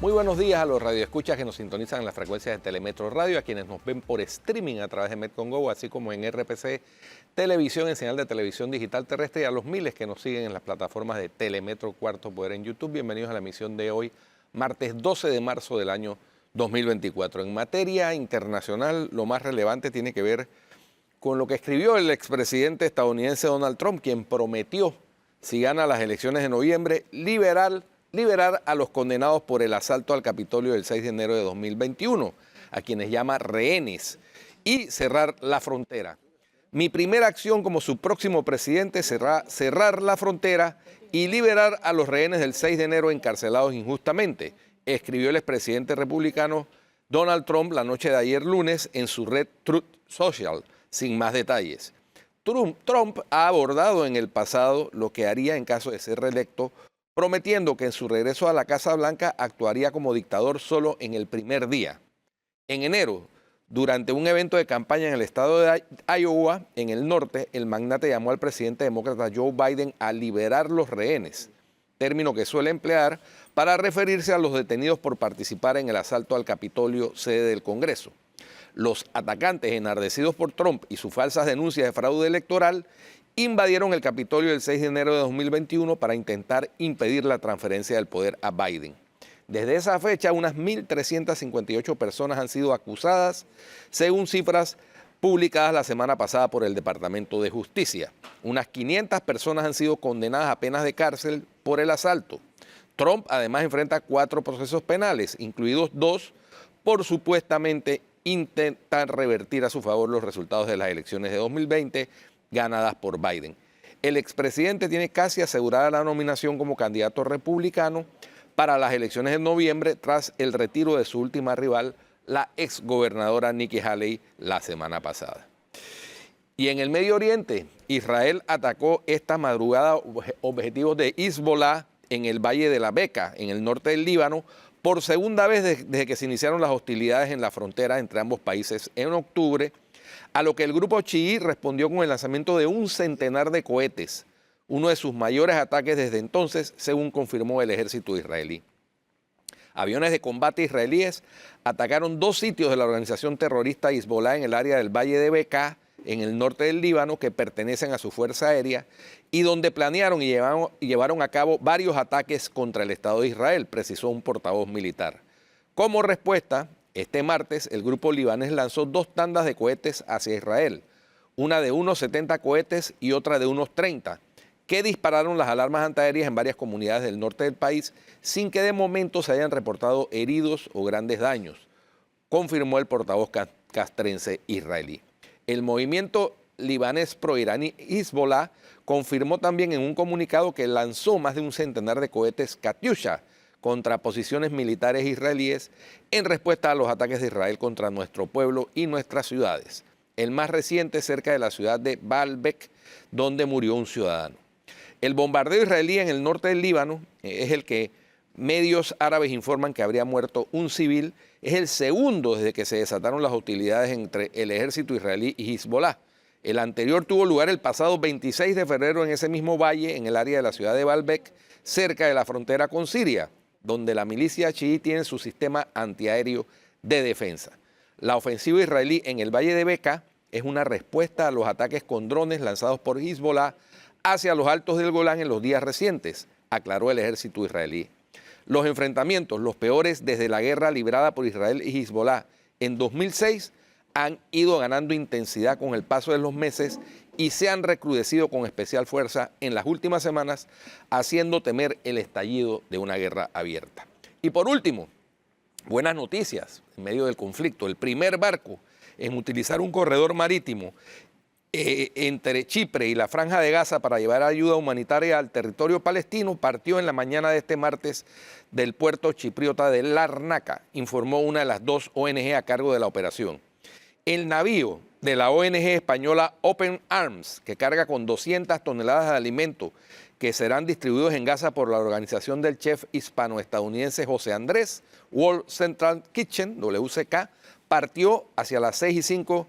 Muy buenos días a los radioescuchas que nos sintonizan en las frecuencias de Telemetro Radio, a quienes nos ven por streaming a través de Metcongo, así como en RPC Televisión, en señal de televisión digital terrestre, y a los miles que nos siguen en las plataformas de Telemetro Cuarto Poder en YouTube. Bienvenidos a la emisión de hoy, martes 12 de marzo del año 2024. En materia internacional, lo más relevante tiene que ver con lo que escribió el expresidente estadounidense Donald Trump, quien prometió, si gana las elecciones de noviembre, liberar a los condenados por el asalto al Capitolio del 6 de enero de 2021, a quienes llama rehenes, y cerrar la frontera. Mi primera acción como su próximo presidente será cerrar la frontera y liberar a los rehenes del 6 de enero encarcelados injustamente, escribió el expresidente republicano Donald Trump la noche de ayer lunes en su red Truth Social, sin más detalles. Trump ha abordado en el pasado lo que haría en caso de ser reelecto, prometiendo que en su regreso a la Casa Blanca actuaría como dictador solo en el primer día. En enero, durante un evento de campaña en el estado de Iowa, en el norte, el magnate llamó al presidente demócrata Joe Biden a liberar los rehenes, término que suele emplear para referirse a los detenidos por participar en el asalto al Capitolio, sede del Congreso. Los atacantes, enardecidos por Trump y sus falsas denuncias de fraude electoral, invadieron el Capitolio el 6 de enero de 2021 para intentar impedir la transferencia del poder a Biden. Desde esa fecha, unas 1.358 personas han sido acusadas, según cifras publicadas la semana pasada por el Departamento de Justicia. Unas 500 personas han sido condenadas a penas de cárcel por el asalto. Trump además enfrenta 4 procesos penales, incluidos 2 por supuestamente intentar revertir a su favor los resultados de las elecciones de 2020 ganadas por Biden. El expresidente tiene casi asegurada la nominación como candidato republicano para las elecciones de noviembre tras el retiro de su última rival, la exgobernadora Nikki Haley, la semana pasada. Y en el Medio Oriente, Israel atacó esta madrugada objetivos de Hezbollah en el Valle de la Beca, en el norte del Líbano, por segunda vez desde que se iniciaron las hostilidades en la frontera entre ambos países en octubre, a lo que el grupo chií respondió con el lanzamiento de un centenar de cohetes, uno de sus mayores ataques desde entonces, según confirmó el ejército israelí. Aviones de combate israelíes atacaron 2 sitios de la organización terrorista Hezbollah en el área del Valle de Bekaa, en el norte del Líbano, que pertenecen a su fuerza aérea, y donde planearon y llevaron a cabo varios ataques contra el Estado de Israel, precisó un portavoz militar. Como respuesta, este martes, el grupo libanés lanzó 2 tandas de cohetes hacia Israel, una de unos 70 cohetes y otra de unos 30, que dispararon las alarmas antiaéreas en varias comunidades del norte del país, sin que de momento se hayan reportado heridos o grandes daños, confirmó el portavoz castrense israelí. El movimiento libanés pro-iraní Hezbollah confirmó también en un comunicado que lanzó más de un centenar de cohetes Katyusha contra posiciones militares israelíes en respuesta a los ataques de Israel contra nuestro pueblo y nuestras ciudades. El más reciente cerca de la ciudad de Baalbek, donde murió un ciudadano. El bombardeo israelí en el norte del Líbano es el que medios árabes informan que habría muerto un civil. Es el segundo desde que se desataron las hostilidades entre el ejército israelí y Hezbollah. El anterior tuvo lugar el pasado 26 de febrero en ese mismo valle, en el área de la ciudad de Baalbek, cerca de la frontera con Siria, donde la milicia chií tiene su sistema antiaéreo de defensa. La ofensiva israelí en el Valle de Bekaa es una respuesta a los ataques con drones lanzados por Hezbollah hacia los altos del Golán en los días recientes, aclaró el ejército israelí. Los enfrentamientos, los peores desde la guerra librada por Israel y Hezbollah en 2006, han ido ganando intensidad con el paso de los meses y se han recrudecido con especial fuerza en las últimas semanas, haciendo temer el estallido de una guerra abierta. Y por último, buenas noticias en medio del conflicto. El primer barco en utilizar un corredor marítimo entre Chipre y la Franja de Gaza para llevar ayuda humanitaria al territorio palestino partió en la mañana de este martes del puerto chipriota de Larnaca, informó una de las 2 ONG a cargo de la operación. El navío de la ONG española Open Arms, que carga con 200 toneladas de alimento que serán distribuidos en Gaza por la organización del chef hispano-estadounidense José Andrés, World Central Kitchen, WCK, partió hacia las 6:05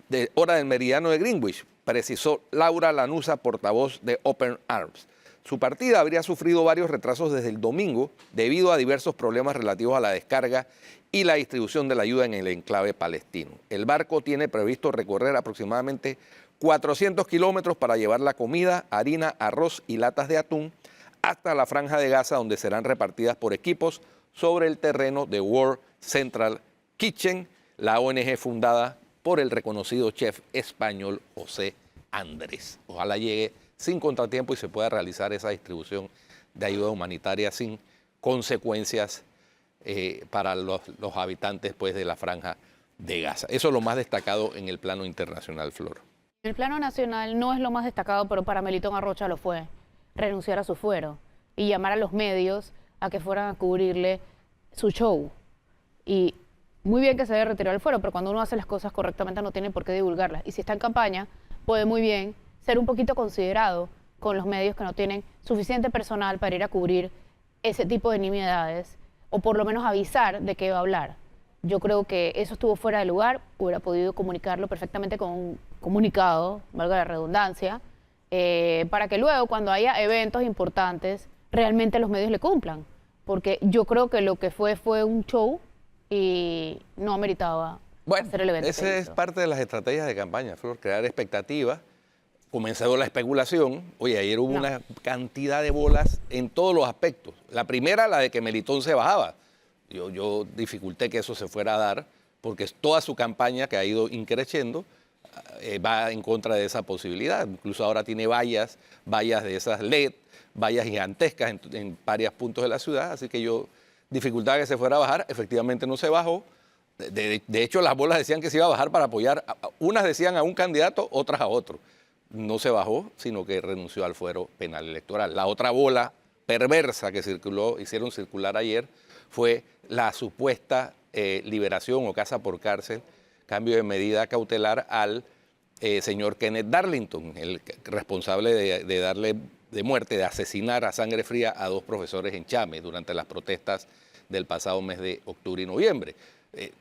de hora del meridiano de Greenwich, precisó Laura Lanuza, portavoz de Open Arms. Su partida habría sufrido varios retrasos desde el domingo debido a diversos problemas relativos a la descarga y la distribución de la ayuda en el enclave palestino. El barco tiene previsto recorrer aproximadamente 400 kilómetros para llevar la comida, harina, arroz y latas de atún hasta la Franja de Gaza, donde serán repartidas por equipos sobre el terreno de World Central Kitchen, la ONG fundada por el reconocido chef español José Andrés. Ojalá llegue sin contratiempo y se pueda realizar esa distribución de ayuda humanitaria sin consecuencias para los habitantes pues, de la Franja de Gaza. Eso es lo más destacado en el plano internacional, Flor. En el plano nacional no es lo más destacado, pero para Melitón Arrocha lo fue. Renunciar a su fuero y llamar a los medios a que fueran a cubrirle su show. Y muy bien que se haya retirado el fuero, pero cuando uno hace las cosas correctamente no tiene por qué divulgarlas. Y si está en campaña, puede muy bien ser un poquito considerado con los medios que no tienen suficiente personal para ir a cubrir ese tipo de nimiedades, o por lo menos avisar de qué va a hablar. Yo creo que eso estuvo fuera de lugar, hubiera podido comunicarlo perfectamente con un comunicado, valga la redundancia, para que luego cuando haya eventos importantes realmente los medios le cumplan. Porque yo creo que lo que fue un show y no ameritaba hacer el evento. Esa es parte de las estrategias de campaña, Flor, crear expectativas. Comenzó la especulación. Oye, ayer hubo una cantidad de bolas en todos los aspectos. La primera, la de que Melitón se bajaba. Yo dificulté que eso se fuera a dar, porque toda su campaña, que ha ido increciendo, va en contra de esa posibilidad. Incluso ahora tiene vallas de esas LED, vallas gigantescas en varios puntos de la ciudad, así que yo dificultaba que se fuera a bajar. Efectivamente no se bajó. De hecho, las bolas decían que se iba a bajar para apoyar. Unas decían a un candidato, otras a otro. No se bajó, sino que renunció al fuero penal electoral. La otra bola perversa que hicieron circular ayer fue la supuesta liberación o casa por cárcel, cambio de medida cautelar al señor Kenneth Darlington, el responsable de darle de muerte, de asesinar a sangre fría a 2 profesores en Chame durante las protestas del pasado mes de octubre y noviembre.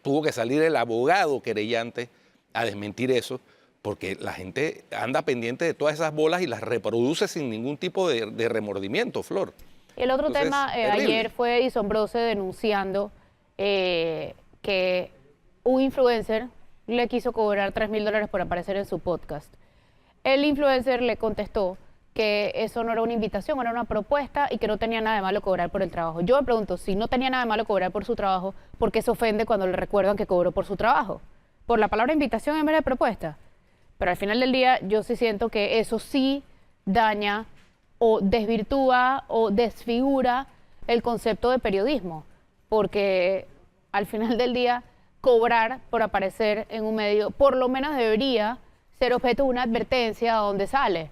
Tuvo que salir el abogado querellante a desmentir eso, porque la gente anda pendiente de todas esas bolas y las reproduce sin ningún tipo de remordimiento, Flor. El otro tema ayer fue Isombrose denunciando que un influencer le quiso cobrar $3.000 por aparecer en su podcast. El influencer le contestó que eso no era una invitación, era una propuesta y que no tenía nada de malo cobrar por el trabajo. Yo me pregunto, si no tenía nada de malo cobrar por su trabajo, ¿por qué se ofende cuando le recuerdan que cobró por su trabajo? Por la palabra invitación en vez de propuesta. Pero al final del día yo sí siento que eso sí daña o desvirtúa o desfigura el concepto de periodismo, porque al final del día cobrar por aparecer en un medio por lo menos debería ser objeto de una advertencia donde sale.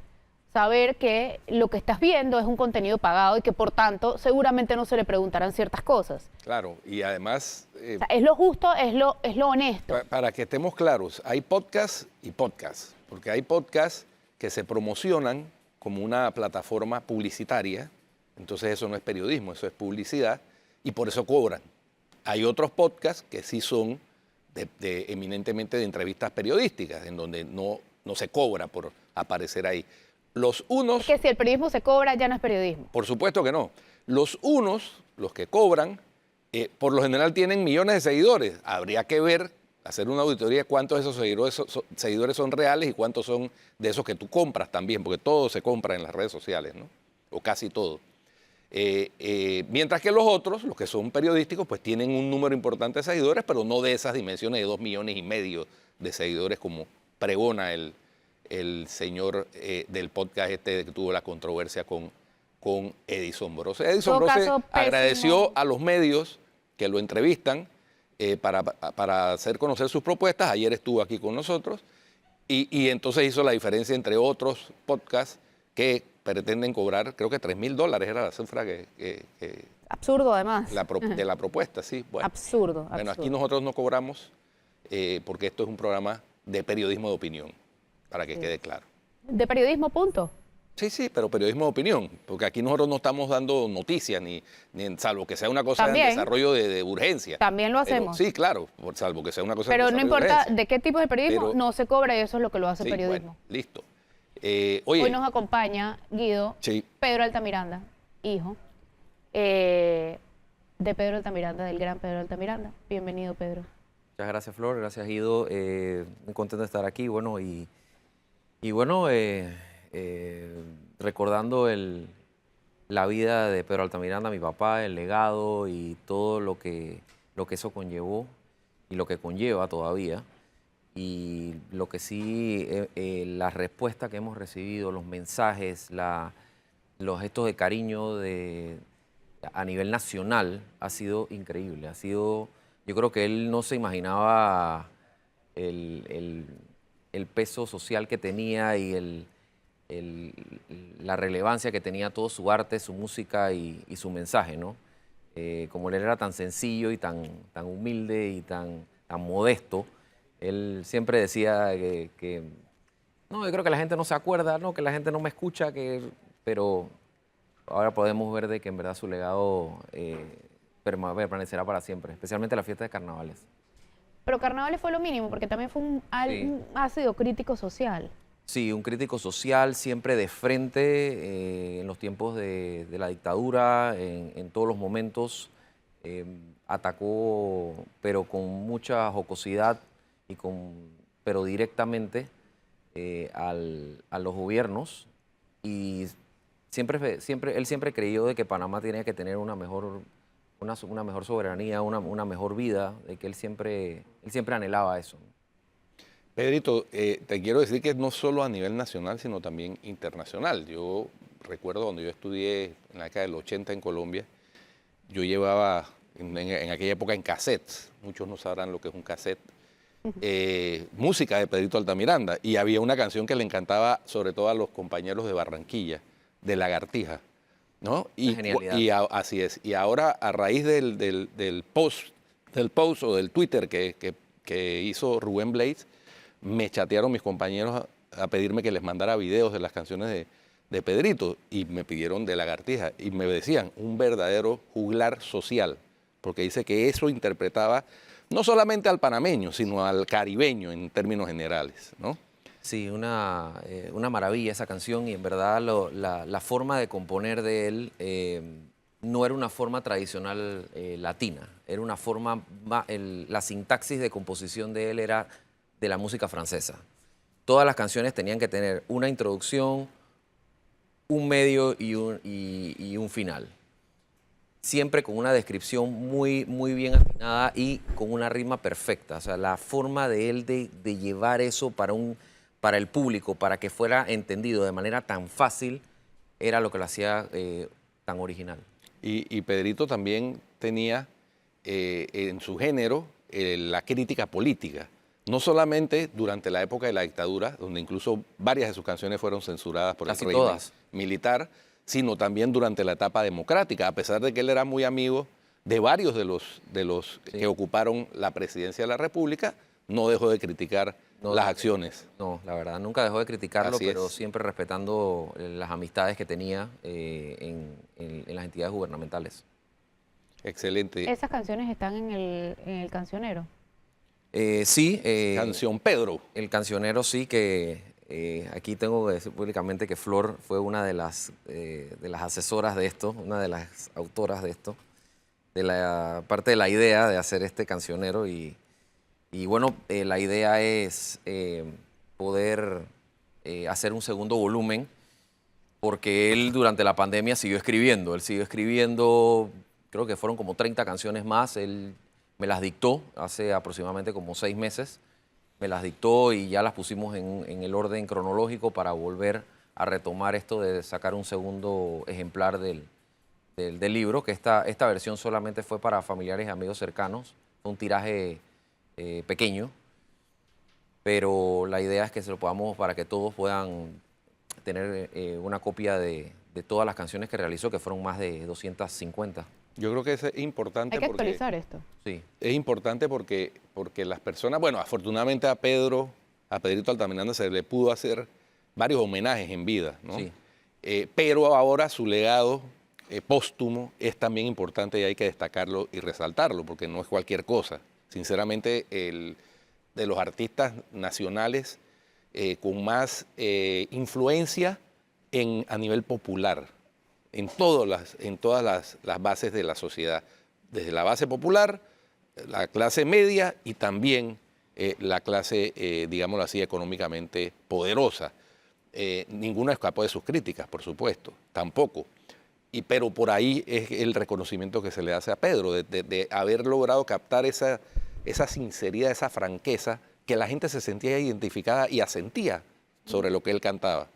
Saber que lo que estás viendo es un contenido pagado y que por tanto seguramente no se le preguntarán ciertas cosas. Claro, y además... o sea, es lo justo, es lo honesto. Para que estemos claros, hay podcasts y podcasts, porque hay podcasts que se promocionan como una plataforma publicitaria, entonces eso no es periodismo, eso es publicidad, y por eso cobran. Hay otros podcasts que sí son eminentemente de entrevistas periodísticas, en donde no se cobra por aparecer ahí. Los unos... Es que si el periodismo se cobra, ya no es periodismo. Por supuesto que no. Los unos, los que cobran, por lo general tienen millones de seguidores. Habría que ver, hacer una auditoría de cuántos de esos seguidores son reales y cuántos son de esos que tú compras también, porque todo se compra en las redes sociales, ¿no? O casi todo. Mientras que los otros, los que son periodísticos, pues tienen un número importante de seguidores, pero no de esas dimensiones de 2,5 millones de seguidores como pregona el señor del podcast que tuvo la controversia con Edison Brose. Edison Brose agradeció a los medios que lo entrevistan para hacer conocer sus propuestas. Ayer estuvo aquí con nosotros y entonces hizo la diferencia entre otros podcasts que pretenden cobrar, creo que $3.000 era la cifra que absurdo además. De la propuesta, sí. Bueno, absurdo. Bueno, aquí nosotros no cobramos porque esto es un programa de periodismo de opinión, para que quede claro. ¿De periodismo, punto? Sí, pero periodismo de opinión, porque aquí nosotros no estamos dando noticias, ni salvo que sea una cosa de desarrollo de urgencia. También lo hacemos. Sí, claro, salvo que sea una cosa pero de no importa de qué tipo de periodismo, no se cobra y eso es lo que lo hace periodismo. Bueno, listo. Oye, Hoy nos acompaña, Guido, sí, Pedro Altamiranda, hijo de Pedro Altamiranda, del gran Pedro Altamiranda. Bienvenido, Pedro. Muchas gracias, Flor. Gracias, Guido. Muy contento de estar aquí. Bueno, bueno, recordando la vida de Pedro Altamiranda, mi papá, el legado y todo lo que eso conllevó y lo que conlleva todavía. Y lo que sí, la respuesta que hemos recibido, los mensajes, los gestos de cariño a nivel nacional ha sido increíble. Yo creo que él no se imaginaba el peso social que tenía y la relevancia que tenía todo su arte, su música y su mensaje, ¿no? Como él era tan sencillo y tan humilde y tan modesto, él siempre decía no, yo creo que la gente no se acuerda, no, que la gente no me escucha, pero ahora podemos ver de que en verdad su legado permanecerá para siempre, especialmente la fiesta de carnavales. Pero Carnavales fue lo mínimo, porque también fue un ácido crítico social. Sí, un crítico social siempre de frente en los tiempos de la dictadura, en todos los momentos. Atacó, pero con mucha jocosidad, pero directamente a los gobiernos. Y él siempre creyó de que Panamá tenía que tener una mejor soberanía, una mejor vida, de que él siempre anhelaba eso. Pedrito, te quiero decir que no solo a nivel nacional, sino también internacional. Yo recuerdo cuando yo estudié en la década del 80 en Colombia, yo llevaba en aquella época en cassettes, muchos no sabrán lo que es un cassette, música de Pedrito Altamiranda, y había una canción que le encantaba sobre todo a los compañeros de Barranquilla, de Lagartija, ¿no? Así es. Y ahora, a raíz del post o del Twitter que hizo Rubén Blades, me chatearon mis compañeros a pedirme que les mandara videos de las canciones de Pedrito y me pidieron de Lagartija y me decían un verdadero juglar social, porque dice que eso interpretaba no solamente al panameño, sino al caribeño en términos generales, ¿no? Sí, una maravilla esa canción y en verdad la forma de componer de él no era una forma tradicional latina, era una forma, la sintaxis de composición de él era de la música francesa. Todas las canciones tenían que tener una introducción, un medio y un final. Siempre con una descripción muy, muy bien afinada y con una rima perfecta. O sea, la forma de él de llevar eso para el público, para que fuera entendido de manera tan fácil, era lo que lo hacía tan original. Y Pedrito también tenía en su género la crítica política. No solamente durante la época de la dictadura, donde incluso varias de sus canciones fueron censuradas por el régimen militar, sino también durante la etapa democrática, a pesar de que él era muy amigo de varios de los que ocuparon la presidencia de la República, no dejó de criticar las acciones. No, la verdad, nunca dejó de criticarlo, pero siempre respetando las amistades que tenía en las entidades gubernamentales. Excelente. ¿Esas canciones están en el cancionero? Sí. Canción Pedro. El cancionero sí, que aquí tengo que decir públicamente que Flor fue una de las asesoras de esto, una de las autoras de esto, de la parte de la idea de hacer este cancionero y bueno, la idea es poder hacer un segundo volumen porque él durante la pandemia siguió escribiendo, creo que fueron como 30 canciones más, él me las dictó hace aproximadamente como 6 meses, me las dictó y ya las pusimos en el orden cronológico para volver a retomar esto de sacar un segundo ejemplar del libro, que esta versión solamente fue para familiares y amigos cercanos, fue un tiraje pequeño, pero la idea es que se lo podamos para que todos puedan tener una copia de todas las canciones que realizó, que fueron más de 250. Yo creo que es importante. Hay que actualizar esto. Sí. Es importante porque las personas, bueno, afortunadamente a Pedrito Altamiranda se le pudo hacer varios homenajes en vida, ¿no? Sí. Pero ahora su legado póstumo es también importante y hay que destacarlo y resaltarlo, porque no es cualquier cosa. Sinceramente, de los artistas nacionales con más influencia a nivel popular, en todas las bases de la sociedad, desde la base popular, la clase media y también la clase, digámoslo así, económicamente poderosa. Ninguno escapó de sus críticas, por supuesto, tampoco. Pero por ahí es el reconocimiento que se le hace a Pedro, de haber logrado captar esa sinceridad, esa franqueza, que la gente se sentía identificada y asentía sobre lo que él cantaba.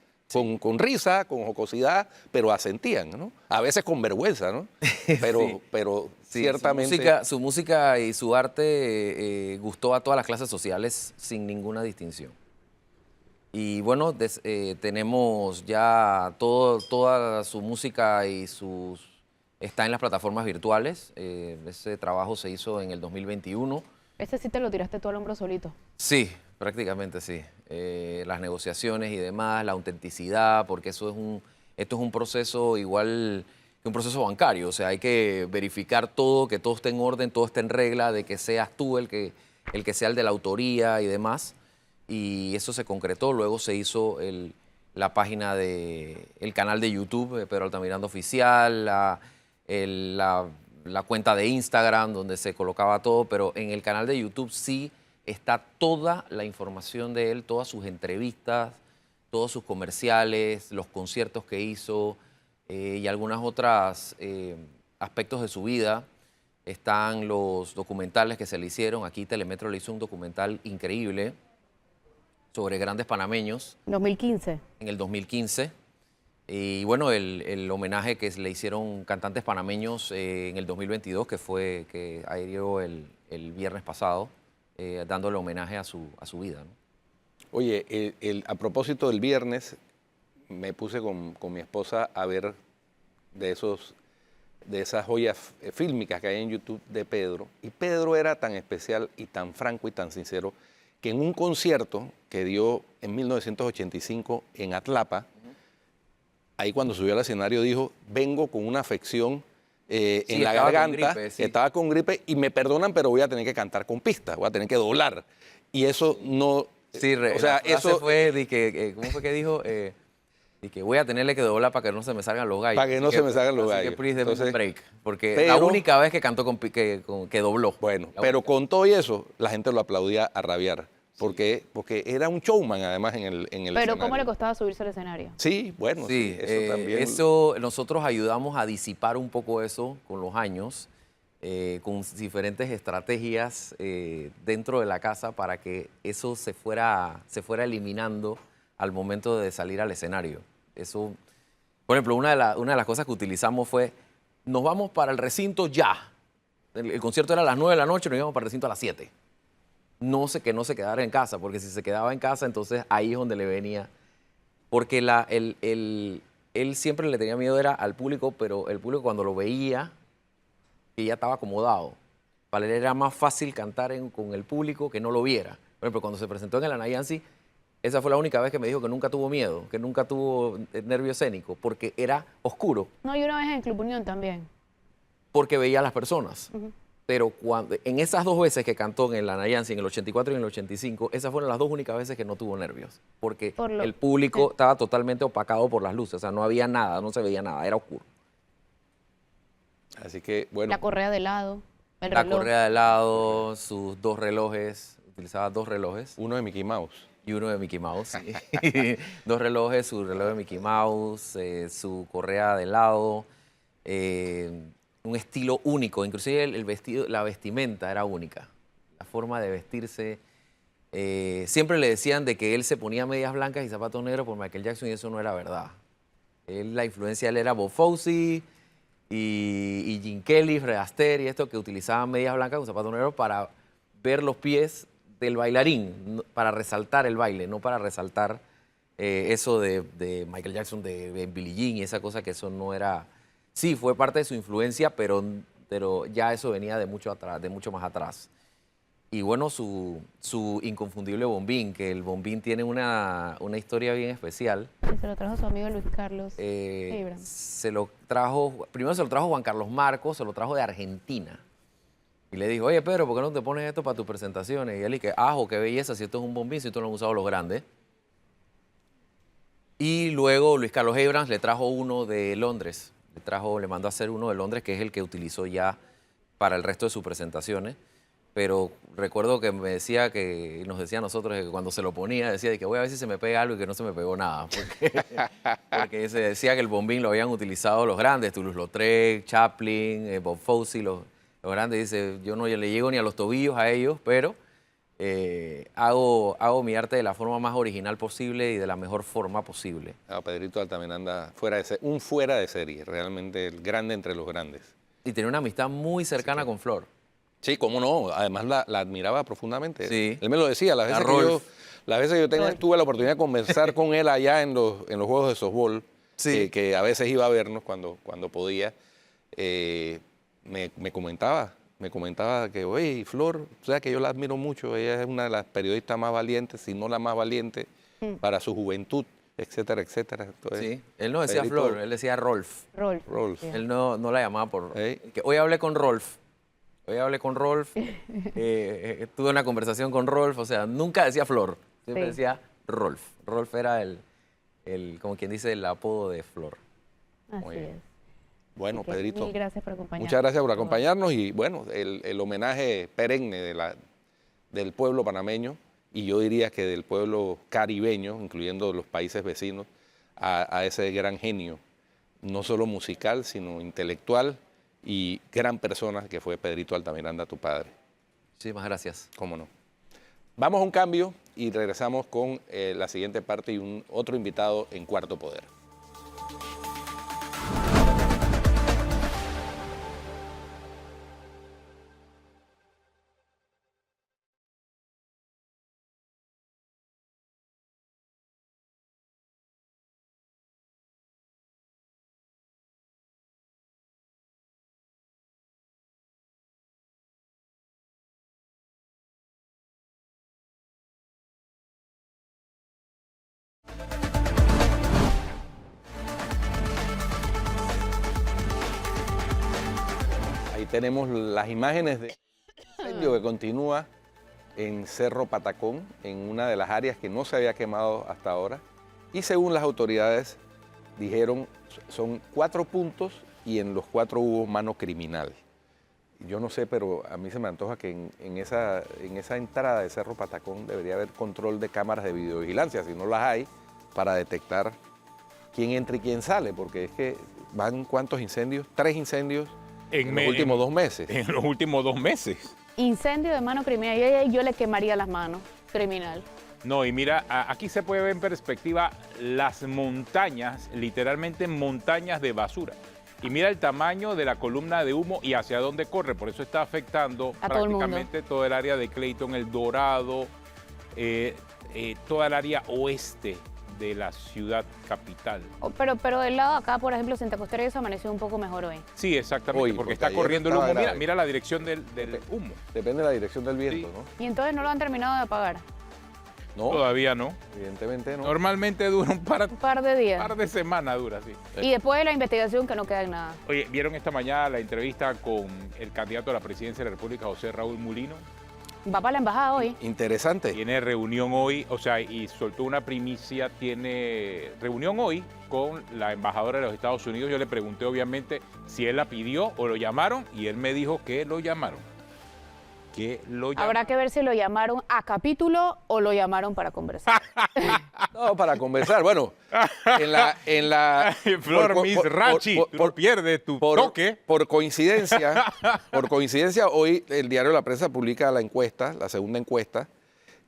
Con risa, con jocosidad, pero asentían, ¿no? A veces con vergüenza, ¿no? Pero Sí, ciertamente... su música y su arte gustó a todas las clases sociales sin ninguna distinción. Y bueno, tenemos ya toda su música está en las plataformas virtuales. Ese trabajo se hizo en el 2021. Ese sí te lo tiraste tú al hombro solito. Sí, prácticamente sí. Las negociaciones y demás, la autenticidad, porque esto es un proceso igual que un proceso bancario. O sea, hay que verificar todo, que todo esté en orden, todo esté en regla, de que seas tú el que sea el de la autoría y demás. Y eso se concretó. Luego se hizo la página el canal de YouTube, Pedro Altamiranda Oficial, la cuenta de Instagram donde se colocaba todo, pero en el canal de YouTube sí está toda la información de él, todas sus entrevistas, todos sus comerciales, los conciertos que hizo y algunas otras aspectos de su vida. Están los documentales que se le hicieron. Aquí Telemetro le hizo un documental increíble sobre grandes panameños. 2015. En el 2015. Y bueno, el homenaje que le hicieron cantantes panameños en el 2022, que abrió el viernes pasado, dándole homenaje a su vida, ¿no? Oye, a propósito del viernes, me puse con mi esposa a ver de esas joyas fílmicas que hay en YouTube de Pedro. Y Pedro era tan especial y tan franco y tan sincero que en un concierto que dio en 1985 en Atlapa, ahí cuando subió al escenario dijo, vengo con una afección en la garganta, estaba con gripe y me perdonan, pero voy a tener que cantar con pista, voy a tener que doblar. Y eso no... Sí, o sea, eso fue, ¿cómo fue que dijo? Que voy a tenerle que doblar para que no se me salgan los gallos. Para que no se me salgan los gallos. Así que please, Entonces, un break. Porque la única vez que cantó que dobló. Bueno, pero con todo y eso, la gente lo aplaudía a rabiar. Porque era un showman, además, en el Pero escenario. ¿cómo le costaba subirse al escenario? Sí, bueno, Sí, eso también. eso nosotros ayudamos a disipar un poco eso con los años, con diferentes estrategias dentro de la casa para que eso se fuera eliminando al momento de salir al escenario. Eso, por ejemplo, una de las cosas que utilizamos fue, nos vamos para el recinto ya. El concierto era a las 9 de la noche, nos íbamos para el recinto a las 7. Que no se quedara en casa, porque si se quedaba en casa, entonces ahí es donde le venía. Porque él siempre le tenía miedo era al público, pero el público cuando lo veía, que ya estaba acomodado. Para él era más fácil cantar con el público que no lo viera. Por ejemplo, cuando se presentó en el Anayansi, esa fue la única vez que me dijo que nunca tuvo miedo, que nunca tuvo nervio escénico, porque era oscuro. No, y una vez en Club Unión también. Porque veía a las personas. Pero en esas dos veces que cantó en el Anayansi, en el 84 y en el 85, esas fueron las dos únicas veces que no tuvo nervios. Porque el público estaba totalmente opacado por las luces. O sea, no había nada, no se veía nada, era oscuro. Así que, bueno. La correa de lado, el la reloj. Correa de lado, sus dos relojes, utilizaba dos relojes. Uno de Mickey Mouse. Y uno de Mickey Mouse, sí. Dos relojes, su reloj de Mickey Mouse, su correa de lado. Un estilo único, inclusive el vestido, la vestimenta era única, la forma de vestirse. Siempre le decían de que él se ponía medias blancas y zapatos negros por Michael Jackson y eso no era verdad. La influencia de él era Bob Fosse y Gene Kelly, Fred Astaire y esto que utilizaban medias blancas con zapatos negros para ver los pies del bailarín, para resaltar el baile, no para resaltar eso de Michael Jackson, de Billie Jean y esa cosa que eso no era... Sí, fue parte de su influencia, pero ya eso venía de mucho más atrás. Y bueno, su inconfundible bombín, que el bombín tiene una historia bien especial. Y se lo trajo su amigo Luis Carlos Abrams. Primero se lo trajo Juan Carlos Marcos, se lo trajo de Argentina. Y le dijo, oye Pedro, ¿por qué no te pones esto para tus presentaciones? Y él dije, qué belleza, si esto es un bombín, si esto lo han usado los grandes. Y luego Luis Carlos Abrams le trajo uno de Londres. Le mandó a hacer uno de Londres, que es el que utilizó ya para el resto de sus presentaciones. Pero recuerdo que me decía que, nos decía a nosotros que cuando se lo ponía, decía de que voy a ver si se me pega algo y que no se me pegó nada. Porque se decía que el bombín lo habían utilizado los grandes, Toulouse-Lautrec, Chaplin, Bob Fosse, los grandes. Dice, yo no le llego ni a los tobillos a ellos, pero hago mi arte de la forma más original posible y de la mejor forma posible. Pedrito Altamiranda, fuera de serie, realmente el grande entre los grandes. Y tenía una amistad muy cercana con Flor. Sí, cómo no, además la admiraba profundamente. Sí. Él me lo decía, las veces que yo tuve la oportunidad de conversar con él allá en los juegos de softball, Sí. que a veces iba a vernos cuando podía, me comentaba que, oye, Flor, o sea que yo la admiro mucho, ella es una de las periodistas más valientes, si no la más valiente, para su juventud, etcétera, etcétera. Entonces, Sí, él no decía Pedrito, Flor, él decía Rolf. Rolf. Sí. Él no la llamaba por... ¿Eh? Que hoy hablé con Rolf. Tuve una conversación con Rolf, o sea, nunca decía Flor, siempre Sí. decía Rolf. Rolf era el, como quien dice, el apodo de Flor. Así Muy bien. es. Bueno, Así que Pedrito, mil gracias por acompañarnos. muchas gracias por acompañarnos y bueno, el homenaje perenne del pueblo panameño y yo diría que del pueblo caribeño, incluyendo los países vecinos, a ese gran genio, no solo musical, sino intelectual y gran persona que fue Pedrito Altamiranda, tu padre. Muchísimas gracias. ¿Cómo no? Vamos a un cambio y regresamos con la siguiente parte y otro invitado en Cuarto Poder. Ahí tenemos las imágenes del incendio que continúa en Cerro Patacón, en una de las áreas que no se había quemado hasta ahora. Y según las autoridades, dijeron, son 4 puntos y en los 4 hubo mano criminal. Yo no sé, pero a mí se me antoja que en esa entrada de Cerro Patacón debería haber control de cámaras de videovigilancia, si no las hay, para detectar quién entra y quién sale, porque es que van ¿cuántos incendios? 3 incendios en los últimos 2 meses. En los últimos 2 meses. Incendio de mano criminal. Yo le quemaría las manos. Criminal. No, y mira, aquí se puede ver en perspectiva las montañas, literalmente montañas de basura. Y mira el tamaño de la columna de humo y hacia dónde corre. Por eso está afectando A todo el mundo. prácticamente todo el área de Clayton, El Dorado, toda el área oeste de la ciudad capital. Pero del lado de acá, por ejemplo, Santa Costera eso amaneció un poco mejor hoy. Sí, exactamente, Hoy, porque porque está ayer corriendo el estaba humo. Mira, grave. mira la dirección del humo. Depende de la dirección del viento, Sí. ¿no? Y entonces no lo han terminado de apagar. No, Todavía no. evidentemente no. Normalmente dura un par Un par de días. de semanas, dura, sí. Y después de la investigación que no queda en nada. Oye, ¿vieron esta mañana la entrevista con el candidato a la presidencia de la República, José Raúl Mulino? Va para la embajada hoy. Interesante. Tiene reunión hoy, o sea, y soltó una primicia, tiene reunión hoy con la embajadora de los Estados Unidos. Yo le pregunté, obviamente, si él la pidió o lo llamaron, y él me dijo que lo llamaron. Que lo llamaron. Habrá que ver si lo llamaron a capítulo o lo llamaron para conversar. No, para conversar. Bueno, en la Flor por- Miss por- Rachi, por- tú no pierdes tu por toque. coincidencia, hoy el diario La Prensa publica la encuesta, la segunda encuesta,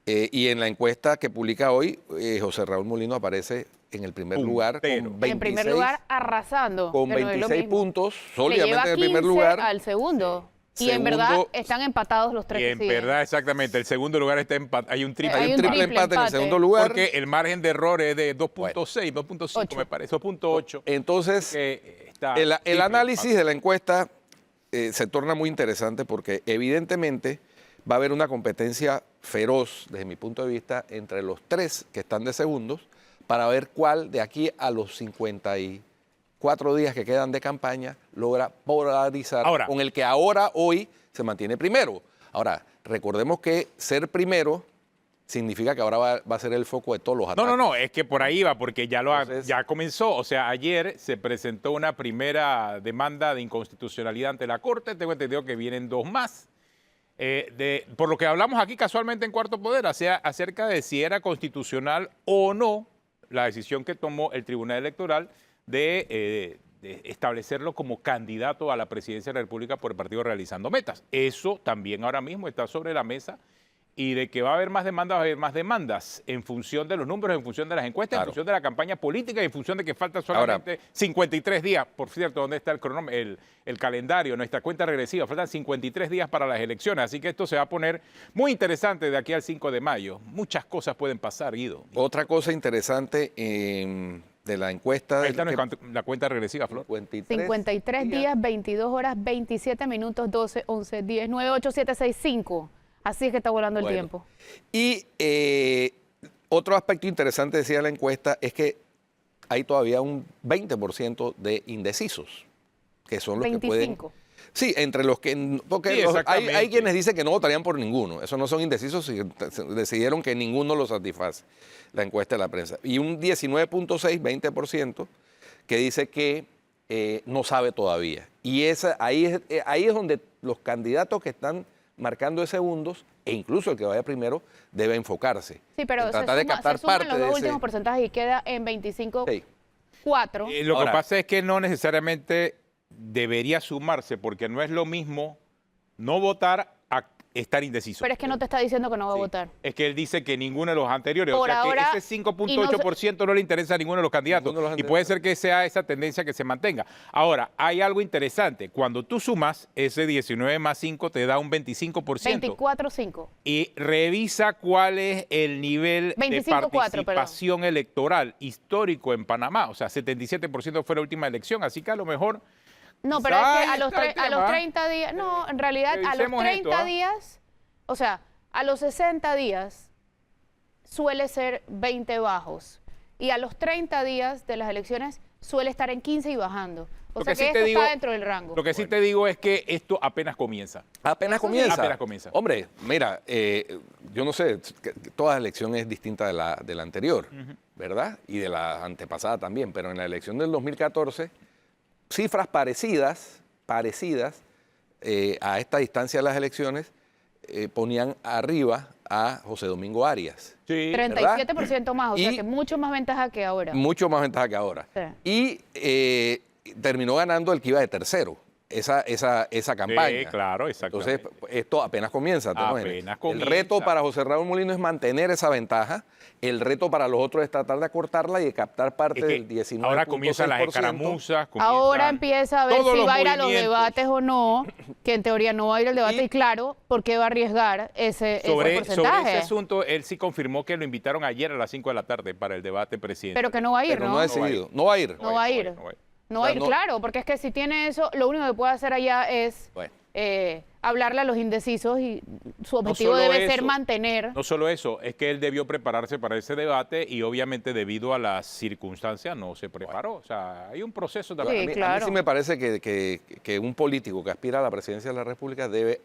y en la encuesta que publica hoy, José Raúl Molino aparece en el primer lugar Puntero. con 26, En primer lugar, arrasando. con que no es lo 26 mismo. puntos, Le lleva sólidamente en el primer 15 lugar. al segundo. Y en Segundo- verdad están empatados los tres Y que en siguen. verdad, exactamente, el segundo lugar está empatado. Hay un triple Hay un un triple empate. triple empate en el empate. segundo lugar. Porque el margen de error es de 2.6, 2.5 Ocho. me parece, 2.8. Entonces, que está el triple análisis empate. de la encuesta se torna muy interesante porque evidentemente va a haber una competencia feroz, desde mi punto de vista, entre los 3 que están de segundos para ver cuál de aquí a los 54 días que quedan de campaña logra polarizar Ahora. con el que hoy se mantiene primero. Ahora, recordemos que ser primero significa que ahora va a ser el foco de todos los ataques. No, es que por ahí va, porque Entonces, ya comenzó. O sea, ayer se presentó una primera demanda de inconstitucionalidad ante la Corte. Tengo entendido que vienen 2 más. Por lo que hablamos aquí casualmente en Cuarto Poder, acerca de si era constitucional o no la decisión que tomó el Tribunal Electoral de establecerlo como candidato a la presidencia de la República por el partido Realizando Metas. Eso también ahora mismo está sobre la mesa, y de que va a haber más demandas, va a haber más demandas en función de los números, en función de las encuestas, Claro. en función de la campaña política y en función de que faltan solamente 53 días. Por cierto, ¿dónde está el calendario, nuestra cuenta regresiva? Faltan 53 días para las elecciones, así que esto se va a poner muy interesante de aquí al 5 de mayo. Muchas cosas pueden pasar, Guido. Otra cosa interesante de la encuesta... Ahí está la cuenta regresiva, Flor. 53 días, 22 horas, 27 minutos, 12, 11, 10, 9, 8, 7, 6, 5. Así es que está volando el Bueno. tiempo. Y otro aspecto interesante, decía la encuesta, es que hay todavía un 20% de indecisos, que son los 25. que pueden... Sí, entre los que... Porque Sí, exactamente. hay quienes dicen que no votarían por ninguno. Esos no son indecisos, decidieron que ninguno los satisface, la encuesta de la prensa. Y un 19.6, 20%, que dice que no sabe todavía. Y ahí es donde los candidatos que están marcando de segundos, e incluso el que vaya primero, debe enfocarse. Sí, pero en tratar de captar se suman parte los de dos ese... últimos porcentajes y queda en 25, Sí. 4. Lo Ahora- que pasa es que no necesariamente debería sumarse, porque no es lo mismo no votar a estar indeciso. Pero es que no te está diciendo que no va a Sí. votar. Es que él dice que ninguno de los anteriores, Por o sea ahora, que ese 5.8% no le interesa a ninguno de los candidatos. Ninguno de los Y puede anteriores. ser que sea esa tendencia que se mantenga. Ahora, hay algo interesante. Cuando tú sumas, ese 19 más 5 te da un 25%. 24, 5. Y revisa cuál es el nivel 25-4, de participación electoral histórico en Panamá. O sea, 77% fue la última elección. Así que a lo mejor... No, pero es que Ahí a los, está el a los tema. 30 días, no, en realidad a los Revisemos 30 esto, ¿ah? días, o sea, a los 60 días suele ser 20 bajos y a los 30 días de las elecciones suele estar en 15 y bajando. O Lo sea que que sí te esto digo- está dentro del rango. Lo que sí te digo es que esto apenas comienza. Apenas comienza. Apenas comienza. Hombre, mira, yo no sé, que toda elección es distinta de la anterior, ¿verdad? Y de la antepasada también, pero en la elección del 2014, cifras parecidas a esta distancia de las elecciones, ponían arriba a José Domingo Arias. Sí. 37% más, o sea Y- que mucho más ventaja que ahora. Mucho más ventaja que ahora. Sí. Y terminó ganando el que iba de tercero, esa campaña. Sí, claro, exactamente. Entonces, esto apenas comienza. Tomás. Apenas El comienza. reto para José Raúl Molino es mantener esa ventaja. El reto para los otros es tratar de acortarla y de captar parte Es que del 19%. ahora comienzan las escaramuzas. Ahora comienzan empieza a ver todos si los va a ir a los movimientos. debates o no, que en teoría no va a ir al debate, y claro, ¿por qué va a arriesgar ese Sobre porcentaje? ese asunto, él sí confirmó que lo invitaron ayer a las 5 de la tarde para el debate presidencial. Pero que no va a ir, Pero ¿no? no ha decidido. No va a ir. No va a ir. No va a ir. No va a ir, No. claro, porque es que si tiene eso, lo único que puede hacer allá es Bueno. hablarle a los indecisos y su objetivo solo debe ser eso. mantener. No solo eso, es que él debió prepararse para ese debate y obviamente debido a las circunstancias no se preparó. O sea, hay un proceso Sí, también. A mí claro. sí me parece que un político que aspira a la presidencia de la República debe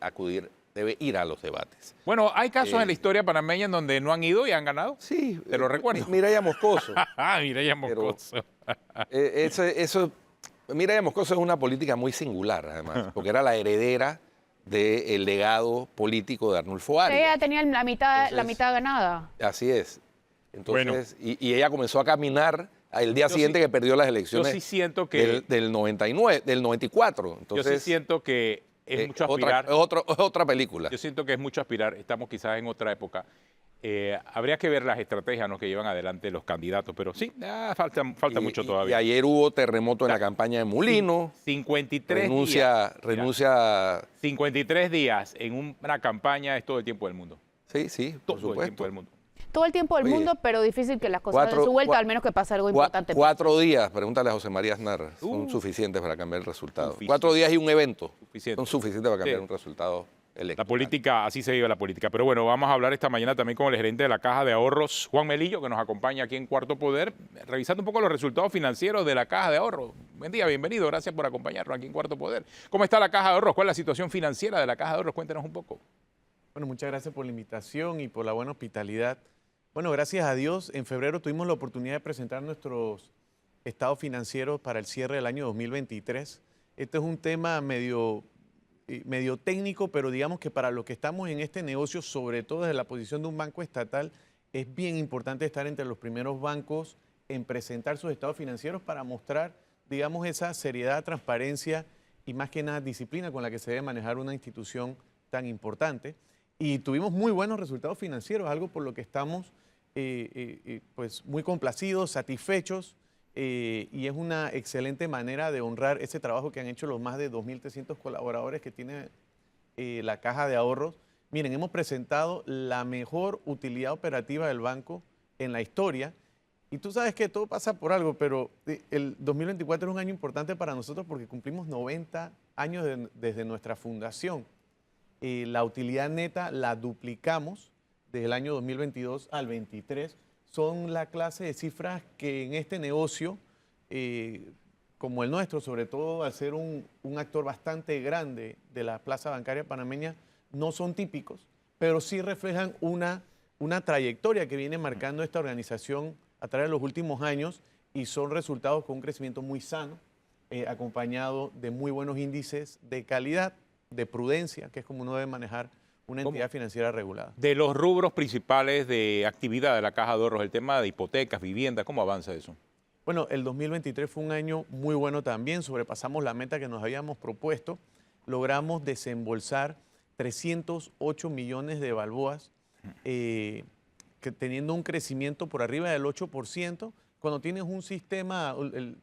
ir a los debates. Bueno, hay casos en la historia panameña en donde no han ido y han ganado. Sí. Te lo recuerdo. Mireya Moscoso. Ah, mira, ya Pero- Moscoso. Mireya Moscoso es una política muy singular, además, porque era la heredera del legado político de Arnulfo Arias. Ella tenía la mitad Entonces- ganada. Así es. Entonces, y ella comenzó a caminar el día Yo siguiente sí- que perdió las Yo elecciones sí siento que... del 99, del 94. Entonces, yo sí siento que es mucho aspirar. otra película. Yo siento que es mucho aspirar. Estamos quizás en otra época. Habría que ver las estrategias, ¿no?, que llevan adelante los candidatos, pero sí, falta mucho Y todavía. ayer hubo terremoto en la campaña de Molino. 53 Renuncia. 53 días en una campaña es todo el tiempo del mundo. Sí, sí, por Todo el tiempo supuesto. del mundo. Todo el tiempo del Oye, mundo, pero difícil que las cosas den su vuelta, al menos que pase algo importante. 4 días, pregúntale a José María Aznar, son suficientes para cambiar el resultado. Suficiente. 4 días y un evento Suficiente. son suficientes para cambiar Sí. un resultado electoral. La política, así se vive la política. Pero bueno, vamos a hablar esta mañana también con el gerente de la Caja de Ahorros, Juan Melillo, que nos acompaña aquí en Cuarto Poder, revisando un poco los resultados financieros de la Caja de Ahorros. Buen día, bienvenido, gracias por acompañarnos aquí en Cuarto Poder. ¿Cómo está la Caja de Ahorros? ¿Cuál es la situación financiera de la Caja de Ahorros? Cuéntenos un poco. Bueno, muchas gracias por la invitación y por la buena hospitalidad. Bueno, gracias a Dios, en febrero tuvimos la oportunidad de presentar nuestros estados financieros para el cierre del año 2023. Este es un tema medio técnico, pero digamos que para los que estamos en este negocio, sobre todo desde la posición de un banco estatal, es bien importante estar entre los primeros bancos en presentar sus estados financieros para mostrar, digamos, esa seriedad, transparencia y más que nada disciplina con la que se debe manejar una institución tan importante. Y tuvimos muy buenos resultados financieros, algo por lo que estamos pues muy complacidos, satisfechos, y es una excelente manera de honrar ese trabajo que han hecho los más de 2.300 colaboradores que tiene la Caja de Ahorros. Miren, hemos presentado la mejor utilidad operativa del banco en la historia. Y tú sabes que todo pasa por algo, pero el 2024 es un año importante para nosotros porque cumplimos 90 años desde nuestra fundación. La utilidad neta la duplicamos desde el año 2022 al 23. Son la clase de cifras que en este negocio, como el nuestro, sobre todo al ser un actor bastante grande de la plaza bancaria panameña, no son típicos, pero sí reflejan una trayectoria que viene marcando esta organización a través de los últimos años y son resultados con un crecimiento muy sano, acompañado de muy buenos índices de calidad, de prudencia, que es como uno debe manejar una entidad financiera regulada. De los rubros principales de actividad de la Caja de Ahorros, el tema de hipotecas, viviendas, ¿cómo avanza eso? Bueno, el 2023 fue un año muy bueno también, sobrepasamos la meta que nos habíamos propuesto, logramos desembolsar 308 millones de balboas, que teniendo un crecimiento por arriba del 8%, cuando tienes un sistema,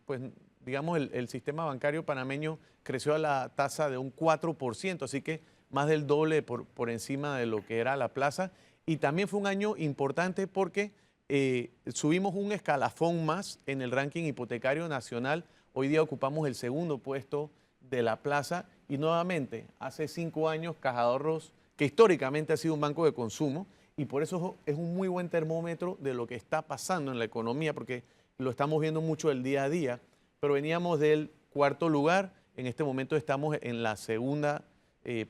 pues digamos el sistema bancario panameño creció a la tasa de un 4%, así que más del doble por encima de lo que era la plaza. Y también fue un año importante porque subimos un escalafón más en el ranking hipotecario nacional. Hoy día ocupamos el segundo puesto de la plaza y nuevamente, hace 5 años, Caja de Ahorros, que históricamente ha sido un banco de consumo, y por eso es un muy buen termómetro de lo que está pasando en la economía, porque lo estamos viendo mucho el día a día, pero veníamos del 4º lugar, en este momento estamos en la segunda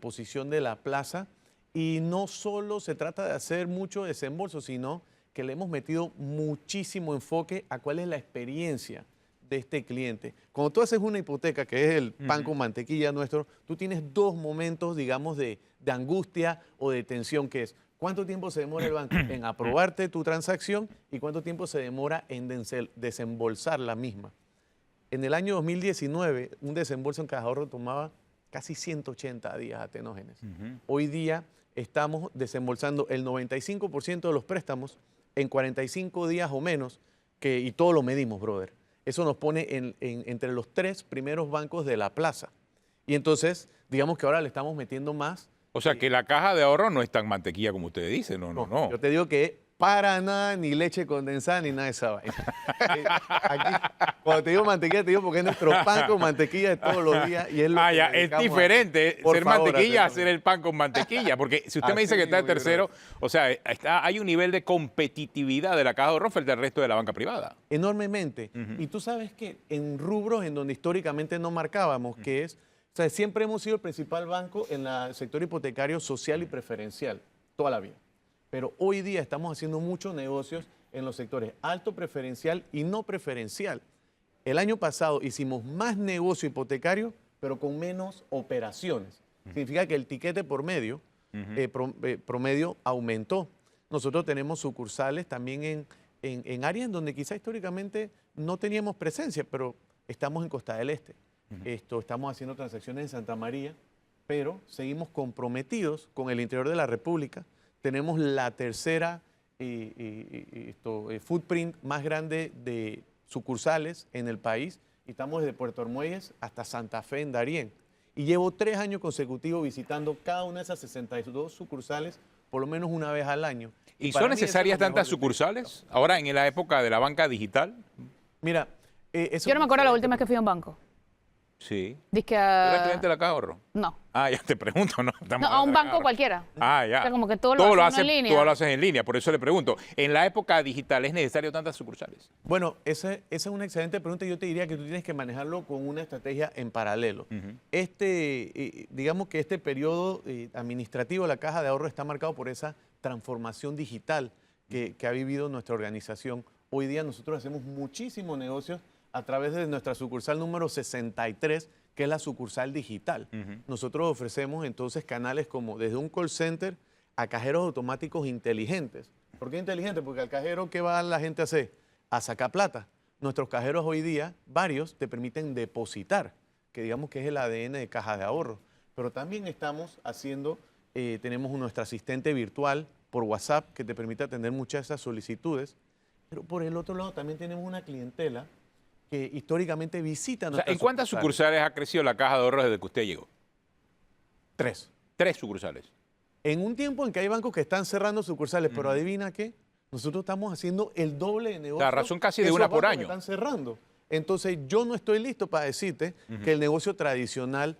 posición de la plaza, y no solo se trata de hacer mucho desembolso, sino que le hemos metido muchísimo enfoque a cuál es la experiencia de este cliente. Cuando tú haces una hipoteca, que es el pan con mantequilla nuestro, tú tienes 2 momentos, digamos, de angustia o de tensión, que es cuánto tiempo se demora el banco en aprobarte tu transacción y cuánto tiempo se demora en desembolsar la misma. En el año 2019, un desembolso en Caja de Ahorro tomaba casi 180 días atenógenes. Hoy día estamos desembolsando el 95% de los préstamos en 45 días o menos, y todo lo medimos, brother. Eso nos pone entre los 3 primeros bancos de la plaza. Y entonces, digamos que ahora le estamos metiendo más. O sea, que la Caja de Ahorros no es tan mantequilla como ustedes dicen, no. Yo te digo que para nada, ni leche condensada, ni nada de esa vaina. Aquí, cuando te digo mantequilla, te digo porque es nuestro pan con mantequilla de todos los días. Y es lo ya, es diferente ser mantequilla a ser el pan con mantequilla. Porque si usted me dice que está en tercero, o sea, hay un nivel de competitividad de la Caja de Ahorros frente al resto de la banca privada. Enormemente. Y tú sabes que en rubros en donde históricamente no marcábamos, que es, o sea, siempre hemos sido el principal banco en el sector hipotecario social y preferencial, toda la vida. Pero hoy día estamos haciendo muchos negocios en los sectores alto preferencial y no preferencial. El año pasado hicimos más negocio hipotecario, pero con menos operaciones. Significa que el tiquete por medio, promedio aumentó. Nosotros tenemos sucursales también en áreas en donde quizá históricamente no teníamos presencia, pero estamos en Costa del Este. Estamos haciendo transacciones en Santa María, pero seguimos comprometidos con el interior de la República. Tenemos la tercera footprint más grande de sucursales en el país y estamos desde Puerto Armuelles hasta Santa Fe en Darién. Y llevo 3 años consecutivos visitando cada una de esas 62 sucursales por lo menos una vez al año. ¿Y son necesarias tantas sucursales ahora en la época de la banca digital? Mira, yo no me acuerdo la última vez que fui a un banco. Sí. Dizque ¿Eres cliente de la Caja de Ahorro? no. Ah, ya te pregunto, ¿no? No, a un banco cualquiera. Ah, ya. O sea, como que todo lo hace uno en línea. Todo lo haces en línea, por eso le pregunto. En la época digital, ¿es necesario tantas sucursales? Bueno, esa es una excelente pregunta. Yo te diría que tú tienes que manejarlo con una estrategia en paralelo. Digamos que este periodo administrativo de la Caja de Ahorro está marcado por esa transformación digital que ha vivido nuestra organización. Hoy día nosotros hacemos muchísimos negocios a través de nuestra sucursal número 63, que es la sucursal digital. Nosotros ofrecemos entonces canales como desde un call center a cajeros automáticos inteligentes. ¿Por qué inteligentes? Porque al cajero, ¿qué va la gente a hacer? A sacar plata. Nuestros cajeros hoy día, varios, te permiten depositar, que digamos que es el ADN de Caja de Ahorro. Pero también estamos haciendo, tenemos nuestro asistente virtual por WhatsApp que te permite atender muchas de esas solicitudes. Pero por el otro lado también tenemos una clientela que históricamente visita O sea, nuestras ¿en cuántas sucursales ha crecido la Caja de Ahorro desde que usted llegó? 3. 3 sucursales. En un tiempo en que hay bancos que están cerrando sucursales, pero adivina qué, nosotros estamos haciendo el doble de negocio. La razón casi de que una esos por bancos año. que están cerrando. Entonces yo no estoy listo para decirte que el negocio tradicional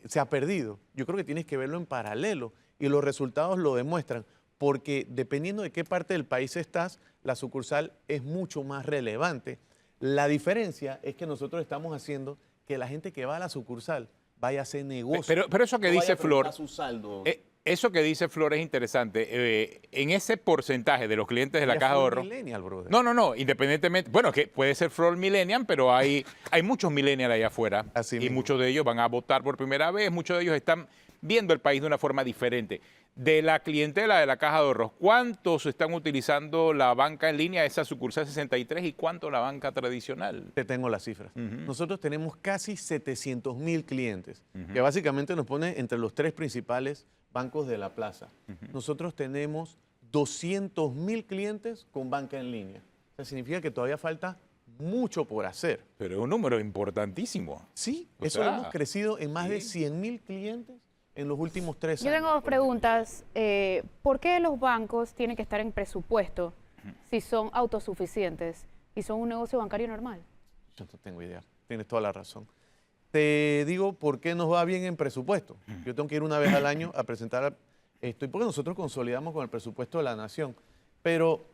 se ha perdido. Yo creo que tienes que verlo en paralelo y los resultados lo demuestran, porque dependiendo de qué parte del país estás, la sucursal es mucho más relevante. La diferencia es que nosotros estamos haciendo que la gente que va a la sucursal vaya a hacer negocio. Pero eso que no vaya dice a preguntar Flor, su saldo. eso que dice Flor es interesante. En ese porcentaje de los clientes de la Ella Caja de fue Ahorro. millennial, brother. No, independientemente. Bueno, que puede ser Flor Millennial, pero hay muchos millennials allá afuera. Así y mismo. muchos de ellos van a votar por primera vez. Muchos de ellos están viendo el país de una forma diferente. De la clientela de la Caja de Ahorros, ¿cuántos están utilizando la banca en línea, esa sucursal 63, y cuánto la banca tradicional? Te tengo las cifras. Nosotros tenemos casi 700.000 clientes, que básicamente nos pone entre los 3 principales bancos de la plaza. Nosotros tenemos 200.000 clientes con banca en línea. O sea, significa que todavía falta mucho por hacer. Pero es un número importantísimo. Sí, O eso sea, hemos crecido en más de 100.000 clientes en los últimos 3 Yo años. tengo dos preguntas. ¿Por qué los bancos tienen que estar en presupuesto si son autosuficientes y son un negocio bancario normal? Yo no tengo idea. Tienes toda la razón. Te digo por qué nos va bien en presupuesto. Yo tengo que ir una vez al año a presentar esto, y porque nosotros consolidamos con el presupuesto de la nación. Pero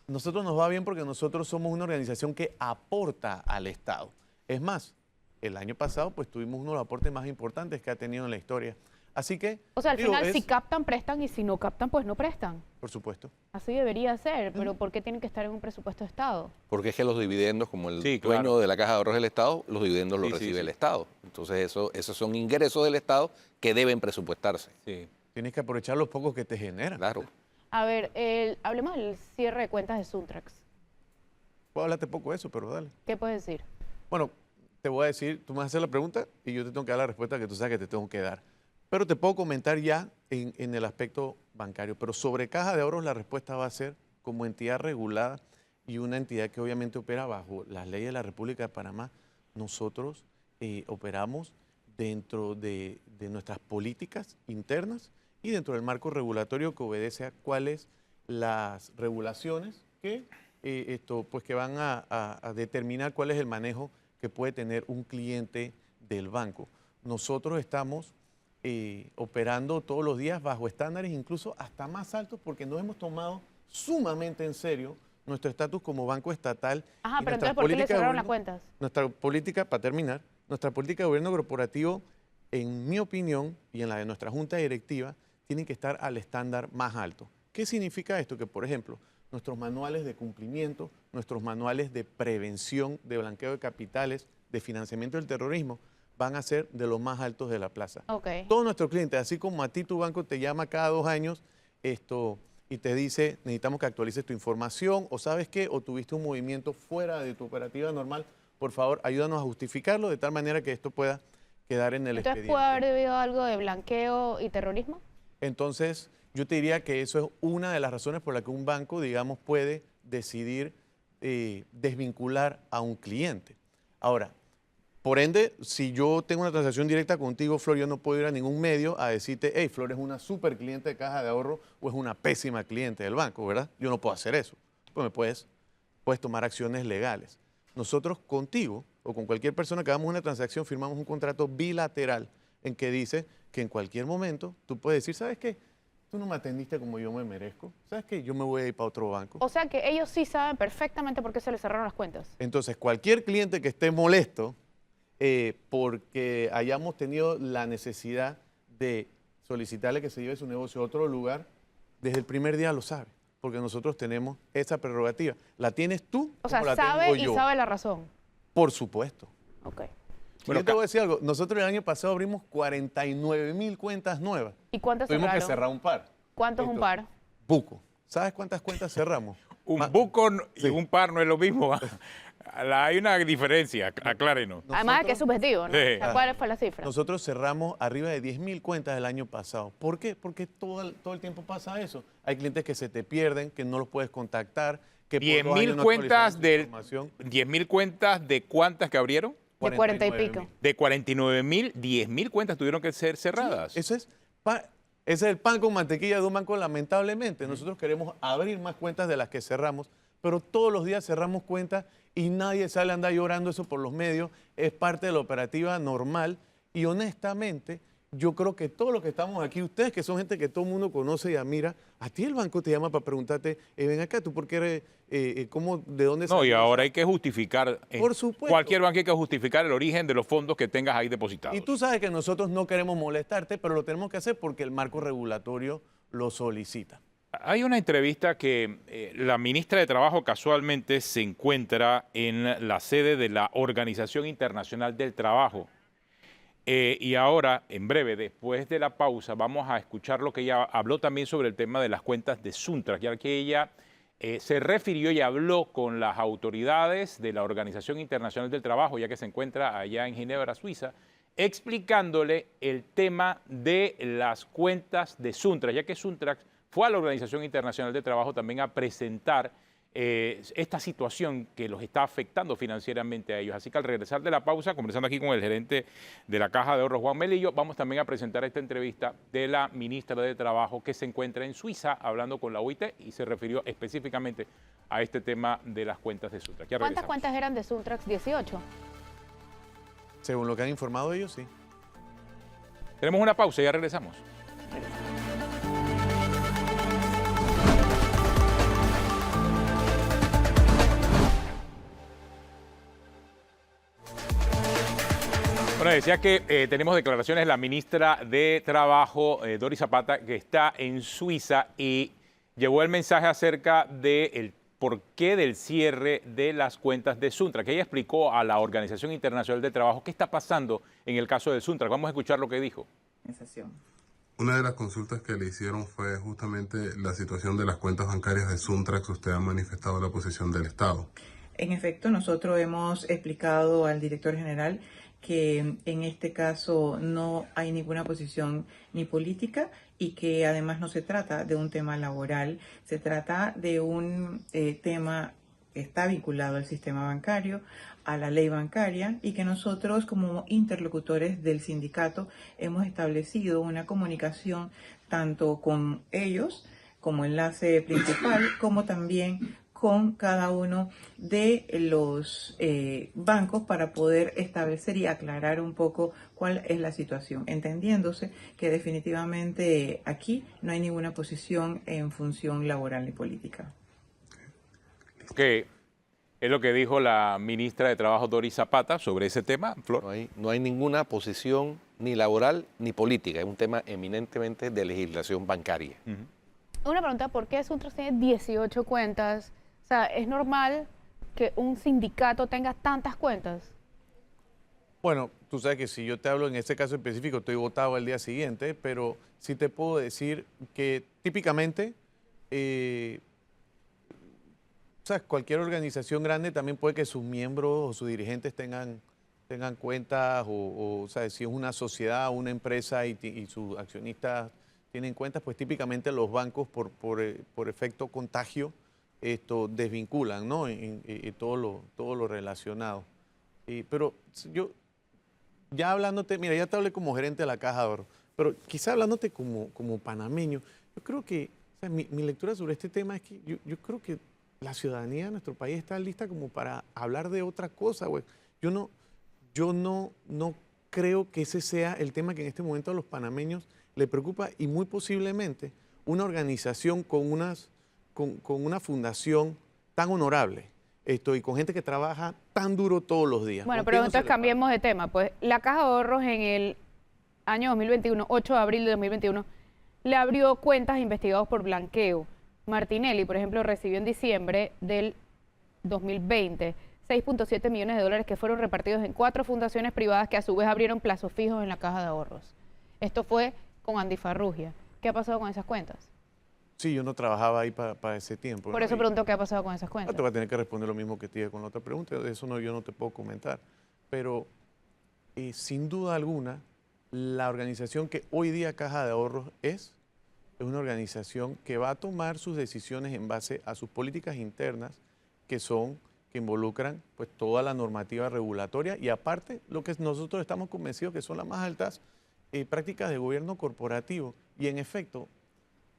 nosotros nos va bien porque nosotros somos una organización que aporta al Estado. Es más, el año pasado pues tuvimos uno de los aportes más importantes que ha tenido en la historia. Así que, O sea, al digo, final, si es- captan, prestan, y si no captan, pues no prestan. por supuesto. Así debería ser, pero ¿por qué tienen que estar en un presupuesto de Estado? Porque es que los dividendos, como el Sí, dueño claro. de la Caja de Ahorros del Estado, los dividendos los Sí, sí, recibe sí. el Estado. Entonces esos son ingresos del Estado que deben presupuestarse. Sí. Tienes que aprovechar los pocos que te generan. Claro. A ver, hablemos del cierre de cuentas de Suntrax. Puedo hablarte poco de eso, pero dale. ¿Qué puedes decir? Bueno, te voy a decir, tú me vas a hacer la pregunta y yo te tengo que dar la respuesta que tú sabes que te tengo que dar. Pero te puedo comentar ya en el aspecto bancario. Pero sobre Caja de Ahorros la respuesta va a ser como entidad regulada y una entidad que obviamente opera bajo las leyes de la República de Panamá. Nosotros operamos dentro de nuestras políticas internas y dentro del marco regulatorio que obedece a cuáles las regulaciones que, que van a determinar cuál es el manejo que puede tener un cliente del banco. Nosotros estamos operando todos los días bajo estándares incluso hasta más altos porque nos hemos tomado sumamente en serio nuestro estatus como banco estatal. Ajá, y pero nuestra entonces, ¿por qué le política de cerraron las gobierno- cuentas? Nuestra política, para terminar, nuestra política de gobierno corporativo, en mi opinión y en la de nuestra junta directiva, tienen que estar al estándar más alto. ¿Qué significa esto? Que, por ejemplo, nuestros manuales de cumplimiento, nuestros manuales de prevención de blanqueo de capitales, de financiamiento del terrorismo, van a ser de los más altos de la plaza. Ok. Todos nuestros clientes, así como a ti tu banco te llama cada 2 años y te dice, necesitamos que actualices tu información, o sabes qué, o tuviste un movimiento fuera de tu operativa normal, por favor, ayúdanos a justificarlo de tal manera que esto pueda quedar en el Entonces, expediente. ¿puede haber debido a algo de blanqueo y terrorismo? Entonces, yo te diría que eso es una de las razones por las que un banco, digamos, puede decidir desvincular a un cliente. Ahora, por ende, si yo tengo una transacción directa contigo, Flor, yo no puedo ir a ningún medio a decirte, hey, Flor es una super cliente de Caja de Ahorro o es una pésima cliente del banco, ¿verdad? Yo no puedo hacer eso. Pues puedes tomar acciones legales. Nosotros contigo o con cualquier persona que hagamos una transacción, firmamos un contrato bilateral en que dice que en cualquier momento tú puedes decir, ¿sabes qué? Tú no me atendiste como yo me merezco. ¿Sabes qué? Yo me voy a ir para otro banco. O sea que ellos sí saben perfectamente por qué se les cerraron las cuentas. Entonces, cualquier cliente que esté molesto porque hayamos tenido la necesidad de solicitarle que se lleve su negocio a otro lugar, desde el primer día lo sabe, porque nosotros tenemos esa prerrogativa. ¿La tienes tú O sea, como la sabe tengo y yo? sabe la razón. Por supuesto. Ok. Bueno, yo te voy a decir algo. Nosotros el año pasado abrimos 49,000 cuentas nuevas. ¿Y cuántas Tuvimos cerraron? que cerrar un par. ¿Cuántos un par? Buco. ¿Sabes cuántas cuentas cerramos? Un buco y un par no es lo mismo. Hay una diferencia, aclárenos. Además de que es subjetivo, ¿no? Sí. O sea, ¿cuál fue la cifra? Nosotros cerramos arriba de 10,000 cuentas el año pasado. ¿Por qué? Porque todo el tiempo pasa eso. Hay clientes que se te pierden, que no los puedes contactar, que por 2 años 10.000 no cuentas actualizaron su información. 10.000 cuentas de cuántas que abrieron? De 40 y 49,000. pico. De 49.000, 10.000 cuentas tuvieron que ser cerradas. Ese es el pan con mantequilla de un banco, lamentablemente. Nosotros queremos abrir más cuentas de las que cerramos, pero todos los días cerramos cuentas y nadie sale a andar llorando eso por los medios. Es parte de la operativa normal y honestamente yo creo que todos los que estamos aquí, ustedes que son gente que todo el mundo conoce y admira, a ti el banco te llama para preguntarte, ven acá, ¿tú por qué eres, de dónde No, y salió ahora eso? hay que justificar, Por supuesto. cualquier banco hay que justificar el origen de los fondos que tengas ahí depositados. Y tú sabes que nosotros no queremos molestarte, pero lo tenemos que hacer porque el marco regulatorio lo solicita. Hay una entrevista que la ministra de Trabajo casualmente se encuentra en la sede de la Organización Internacional del Trabajo. Y ahora, en breve, después de la pausa, vamos a escuchar lo que ella habló también sobre el tema de las cuentas de Suntrax, ya que ella se refirió y habló con las autoridades de la Organización Internacional del Trabajo, ya que se encuentra allá en Ginebra, Suiza, explicándole el tema de las cuentas de Suntrax, ya que Suntrax fue a la Organización Internacional del Trabajo también a presentar esta situación que los está afectando financieramente a ellos. Así que al regresar de la pausa, conversando aquí con el gerente de la Caja de Ahorros, Juan Melillo, vamos también a presentar esta entrevista de la ministra de Trabajo que se encuentra en Suiza hablando con la OIT y se refirió específicamente a este tema de las cuentas de Suntrax. Ya ¿Cuántas regresamos. cuentas eran de Suntrax? 18. Según lo que han informado ellos, sí. Tenemos una pausa y ya regresamos. Bueno, decía que tenemos declaraciones de la ministra de Trabajo, Doris Zapata, que está en Suiza y llevó el mensaje acerca del porqué del cierre de las cuentas de Suntrax, que ella explicó a la Organización Internacional del Trabajo qué está pasando en el caso de Suntrax. Vamos a escuchar lo que dijo. Una de las consultas que le hicieron fue justamente la situación de las cuentas bancarias de Suntrax. Usted ha manifestado la posición del Estado. En efecto, nosotros hemos explicado al director general que en este caso no hay ninguna posición ni política y que además no se trata de un tema laboral, se trata de un tema que está vinculado al sistema bancario, a la ley bancaria y que nosotros como interlocutores del sindicato hemos establecido una comunicación tanto con ellos como enlace principal como también con cada uno de los bancos para poder establecer y aclarar un poco cuál es la situación, entendiéndose que definitivamente aquí no hay ninguna posición en función laboral ni política. Que es lo que dijo la ministra de Trabajo, Doris Zapata, sobre ese tema, Flor. No hay ninguna posición ni laboral ni política, es un tema eminentemente de legislación bancaria. Una pregunta, ¿por qué Suntrax tiene 18 cuentas? O sea, ¿es normal que un sindicato tenga tantas cuentas? Bueno, tú sabes que si yo te hablo en este caso específico, estoy votado al día siguiente, pero sí te puedo decir que típicamente, ¿sabes? Cualquier organización grande también puede que sus miembros o sus dirigentes tengan cuentas, o ¿sabes? Si es una sociedad o una empresa y sus accionistas tienen cuentas, pues típicamente los bancos por efecto contagio desvinculan, ¿no? Y todo lo relacionado. Pero yo, ya hablándote, mira, ya te hablé como gerente de la Caja de Ahorros, pero quizá hablándote como panameño, yo creo que, o sea, mi lectura sobre este tema es que yo creo que la ciudadanía de nuestro país está lista como para hablar de otra cosa, güey. yo no creo que ese sea el tema que en este momento a los panameños le preocupa, y muy posiblemente una organización con una fundación tan honorable y con gente que trabaja tan duro todos los días. Bueno, pero entonces cambiemos de tema. Pues la Caja de Ahorros en el año 2021, 8 de abril de 2021, le abrió cuentas a investigados por blanqueo. Martinelli, por ejemplo, recibió en diciembre del 2020 $6.7 millones que fueron repartidos en 4 fundaciones privadas que a su vez abrieron plazos fijos en la Caja de Ahorros. Esto fue con Andy Farrugia. ¿Qué ha pasado con esas cuentas? Sí, yo no trabajaba ahí para ese tiempo. Por eso pregunto qué ha pasado con esas No cuentas. te voy a tener que responder lo mismo que te dije con la otra pregunta. De eso yo no te puedo comentar. Pero sin duda alguna, la organización que hoy día Caja de Ahorros es una organización que va a tomar sus decisiones en base a sus políticas internas, que involucran pues toda la normativa regulatoria, y aparte lo que nosotros estamos convencidos que son las más altas prácticas de gobierno corporativo. Y en efecto,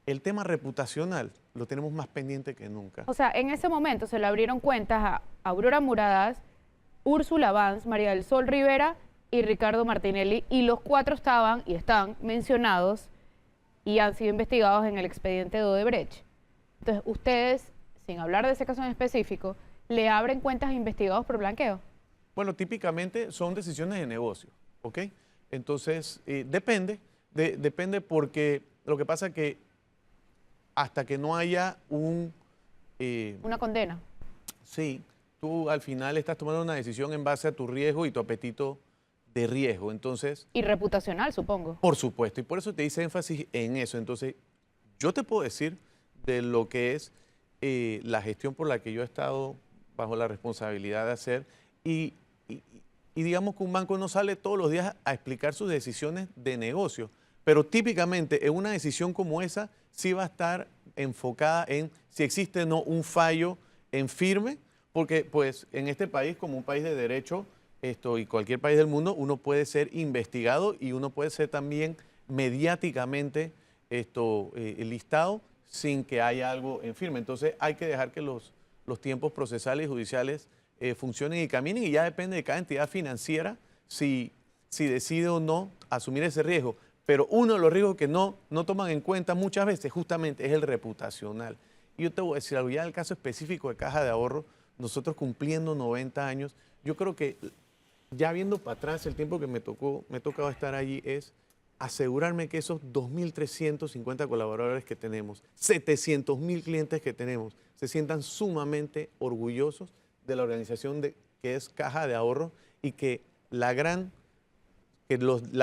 el tema reputacional lo tenemos más pendiente que nunca. O sea, en ese momento se le abrieron cuentas a Aurora Muradas, Úrsula Vance, María del Sol Rivera y Ricardo Martinelli, y los 4 estaban y están mencionados y han sido investigados en el expediente de Odebrecht. Entonces, ustedes, sin hablar de ese caso en específico, le abren cuentas a investigados por blanqueo. Bueno, típicamente son decisiones de negocio, ¿ok? Entonces, depende porque lo que pasa es que hasta que no haya una condena. Sí, tú al final estás tomando una decisión en base a tu riesgo y tu apetito de riesgo, entonces... Y reputacional, supongo. Por supuesto, y por eso te hice énfasis en eso. Entonces, yo te puedo decir de lo que es la gestión por la que yo he estado bajo la responsabilidad de hacer, y digamos que un banco no sale todos los días a explicar sus decisiones de negocio, pero típicamente en una decisión como esa sí va a estar enfocada en si existe o no un fallo en firme, porque pues en este país, como un país de derecho, y cualquier país del mundo, uno puede ser investigado y uno puede ser también mediáticamente listado sin que haya algo en firme. Entonces hay que dejar que los tiempos procesales y judiciales funcionen y caminen, y ya depende de cada entidad financiera si decide o no asumir ese riesgo. Pero uno de los riesgos que no toman en cuenta muchas veces justamente es el reputacional. Y yo te voy a decir algo, ya en el caso específico de Caja de Ahorro, nosotros cumpliendo 90 años, yo creo que ya viendo para atrás el tiempo que me ha tocado estar allí, es asegurarme que esos 2.350 colaboradores que tenemos, 700.000 clientes que tenemos, se sientan sumamente orgullosos de la organización que es Caja de Ahorro, y que las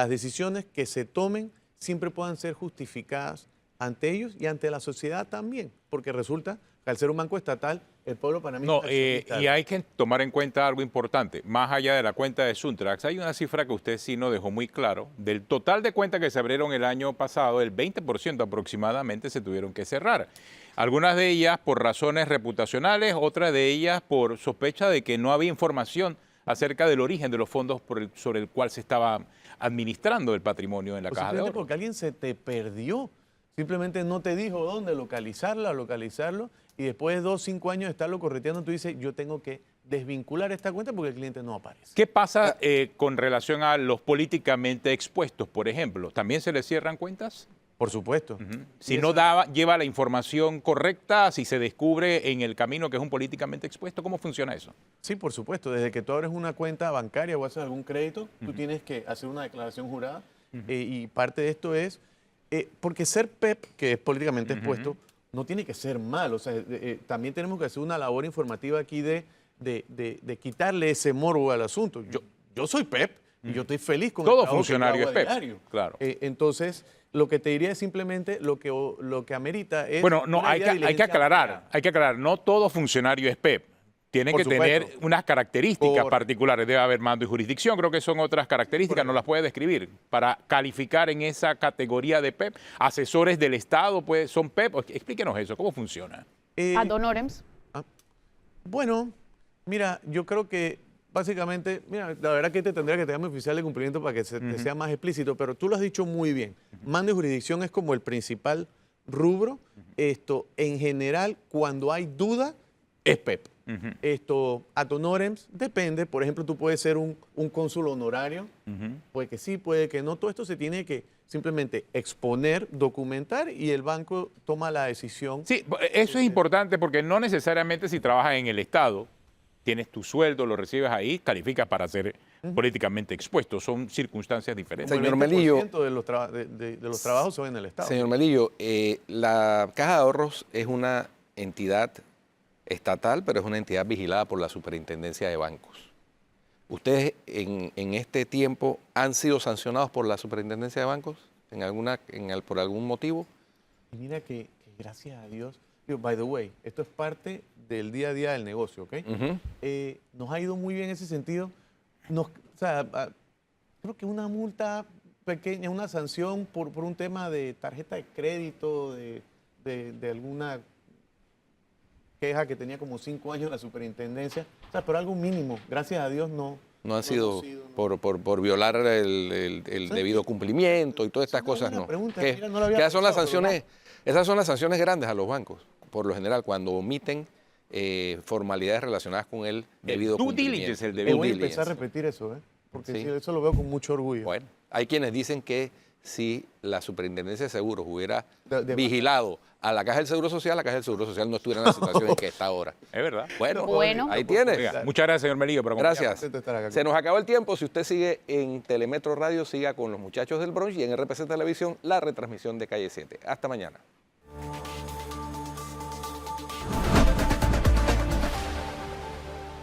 decisiones que se tomen siempre puedan ser justificadas ante ellos y ante la sociedad también, porque resulta que al ser un banco estatal, el pueblo panameño... y hay que tomar en cuenta algo importante, más allá de la cuenta de Suntrax, hay una cifra que usted sí nos dejó muy claro: del total de cuentas que se abrieron el año pasado, el 20% aproximadamente se tuvieron que cerrar. Algunas de ellas por razones reputacionales, otras de ellas por sospecha de que no había información acerca del origen de los fondos sobre el cual se estaba administrando el patrimonio en la Caja de Ahorros. Porque alguien se te perdió, simplemente no te dijo dónde localizarlo, y después de 2 o 5 años de estarlo correteando, tú dices, yo tengo que desvincular esta cuenta porque el cliente no aparece. ¿Qué pasa con relación a los políticamente expuestos, por ejemplo? ¿También se les cierran cuentas? Por supuesto. Si no lleva la información correcta, si se descubre en el camino que es un políticamente expuesto, ¿cómo funciona eso? Sí, por supuesto. Desde que tú abres una cuenta bancaria o haces algún crédito, tú tienes que hacer una declaración jurada, y parte de esto es, porque ser PEP, que es políticamente expuesto, no tiene que ser mal. O sea, también tenemos que hacer una labor informativa aquí de quitarle ese morbo al asunto. Yo soy PEP y yo estoy feliz con todo el trabajo funcionario que yo hago es PEP, diario. claro. Entonces, lo que te diría es simplemente lo que amerita es... Bueno, no, hay que aclarar, no todo funcionario es PEP. Tiene que tener unas características particulares. Debe haber mando y jurisdicción, creo que son otras características, ¿nos las puede describir? Para calificar en esa categoría de PEP. Asesores del Estado son PEP. Explíquenos eso, ¿cómo funciona? Ad honorems. Bueno, mira, yo creo que básicamente, mira, la verdad que te tendría que tener mi oficial de cumplimiento para que te sea más explícito, pero tú lo has dicho muy bien. Mando y jurisdicción es como el principal rubro. En general, cuando hay duda, es PEP. Ad honorem depende. Por ejemplo, tú puedes ser un cónsul honorario. Puede que sí, puede que no. Todo esto se tiene que simplemente exponer, documentar y el banco toma la decisión. Sí, eso es importante porque no necesariamente si trabajas en el Estado, tienes tu sueldo, lo recibes ahí, calificas para ser políticamente expuesto. Son circunstancias diferentes. Como el Señor 20% Melillo. de los trabajos son en el Estado. Señor Melillo, la Caja de Ahorros es una entidad estatal, pero es una entidad vigilada por la Superintendencia de Bancos. ¿Ustedes en este tiempo han sido sancionados por la Superintendencia de Bancos por algún motivo? Y mira que gracias a Dios, by the way, esto es parte del día a día del negocio, ¿ok? Nos ha ido muy bien en ese sentido. Creo que una multa pequeña, una sanción por un tema de tarjeta de crédito, de alguna queja que tenía como 5 años la superintendencia, pero algo mínimo, gracias a Dios no. No han sido por violar el debido cumplimiento y todas estas cosas, no. Mira, no lo había ¿Qué son las pensado, sanciones? Esas son las sanciones grandes a los bancos, por lo general, cuando omiten formalidades relacionadas con el debido due cumplimiento. diligence, el Me debido voy a Due empezar a diligence. repetir eso, porque Sí. sí, eso lo veo con mucho orgullo. Bueno, hay quienes dicen que si la Superintendencia de Seguros hubiera De- vigilado a la Caja del Seguro Social, la Caja del Seguro Social no estuviera en la situación en que está ahora. Es verdad. Bueno. Ahí tienes. Oiga, muchas gracias, señor Melillo, por acompañarnos. Gracias. Contento de estar acá. Se nos acabó el tiempo. Si usted sigue en Telemetro Radio, siga con los muchachos del brunch y en RPC Televisión la retransmisión de Calle 7. Hasta mañana.